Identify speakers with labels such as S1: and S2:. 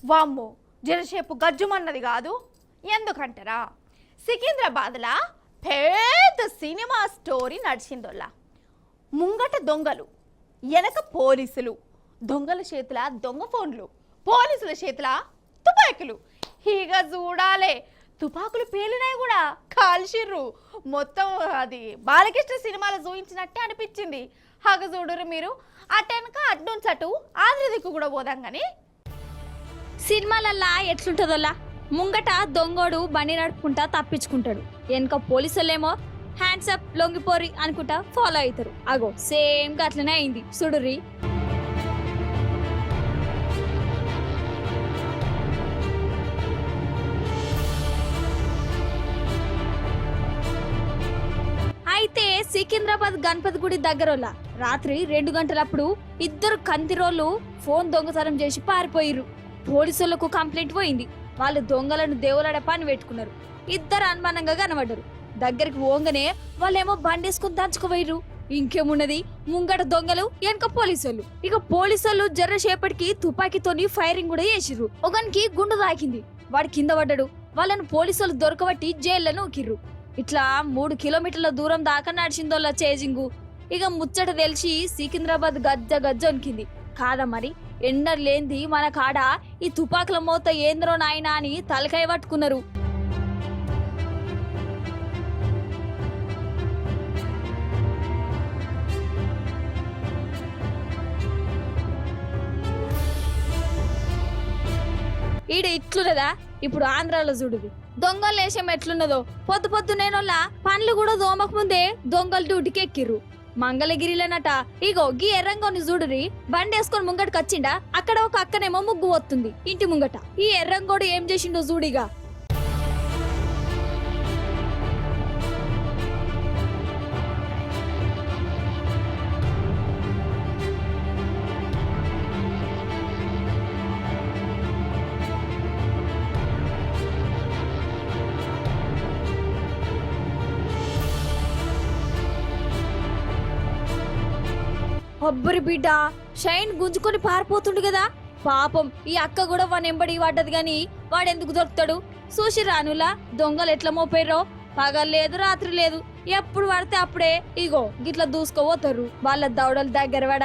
S1: వామ్మో జరసేపు గజ్జుమన్నది కాదు. ఎందుకంటారా, సికింద్రాబాద్లా పెద్ద సినిమా స్టోరీ నడిచిందోళ్ళ. ముంగట దొంగలు, వెనక పోలీసులు, దొంగల చేతుల దొంగ ఫోన్లు, పోలీసుల చేతుల తుపాకులు. ఇక చూడాలే, తుపాకులు పేలినాయి కూడా, కాల్చిర్రు. మొత్తం అది బాలకృష్ణ సినిమాలో చూపించినట్టే అనిపించింది. హగ చూడరు మీరు. అటెనక అడ్డుంచటు ఆంధ్ర దిక్కు కూడా పోదాం కానీ.
S2: సినిమాలల్లా ఎట్లుంటదోలా, ముంగట దొంగోడు బండి నడుపుకుంటా తప్పించుకుంటాడు, వెనక పోలీసులేమో హ్యాండ్స్ అప్ లొంగిపోరి అనుకుంటా ఫాలో అవుతారు. అగో సేమ్ గా అట్లనే అయింది చూడుర్రి. అయితే సికింద్రాబాద్ గణపతి గుడి దగ్గరోళ్ళ రాత్రి 2 గంటలప్పుడు ఇద్దరు కంతిరోళ్ళు ఫోన్ దొంగతనం చేసి పారిపోయిర్రు. పోలీసులకు కంప్లైంట్ పోయింది. వాళ్ళు దొంగలను దేవులాడ పని పెట్టుకున్నారు. ఇద్దరు అనుమానంగా కనబడ్డారు. దగ్గరికి పోగానే వాళ్ళేమో బండేసుకుని దంచుకుపోయిర్రు. ఇంకేమున్నది, ముంగట దొంగలు, వెనక పోలీసులు. ఇక పోలీసులు జర్రసేపటికి తుపాకీతోని ఫైరింగ్ కూడా చేసిర్రు. ఒకనికి గుండు తాకింది, వాడు కింద పడ్డాడు. వాళ్ళను పోలీసులు దొరకబట్టి జైల్లో ఊకిర్రు. ఇట్లా 3 కిలోమీటర్ల దూరం దాకా నడిచిందోళ్ళ చేజింగు. ఇక ముచ్చట తెలిసి సికింద్రాబాద్ గజ్జ గజ్జ వణికింది. కాదా మరి, ఎండర్ లేంది మన కాడ ఈ తుపాకుల మోత ఏంద్రో నాయనా అని తలకాయ పట్టుకున్నారు. ఈడ ఇట్లున్నదా, ఇప్పుడు ఆంధ్రాలో చూడుది దొంగల వేషం ఎట్లున్నదో. పొద్దు పొద్దునేనోళ్ళ పండ్లు కూడా దోమక ముందే దొంగలు డ్యూటీకి ఎక్కిర్రు. మంగళగిరిలోనట ఇగో గీ ఎర్రంగోని చూడురి, బండి వేసుకొని ముంగటికి వచ్చిండా. అక్కడ ఒక అక్కనేమో ముగ్గు వస్తుంది ఇంటి ముంగట. ఈ ఎర్రంగోడు ఏం చేసిండో చూడిగా. అబ్బరి బిడ్డ, షైన్ గుంజుకొని పారిపోతుండు కదా పాపం. ఈ అక్క కూడా వాని ఎంబడి పడ్డది గాని వాడెందుకు దొరుకుతాడు. చూసి రానులా దొంగలు ఎట్లా మోపోయారో. పగలు లేదు రాత్రి లేదు, ఎప్పుడు పడితే అప్పుడే ఇగో గిట్లా దూసుకోపోతారు వాళ్ళ దౌడల దగ్గర వాడ.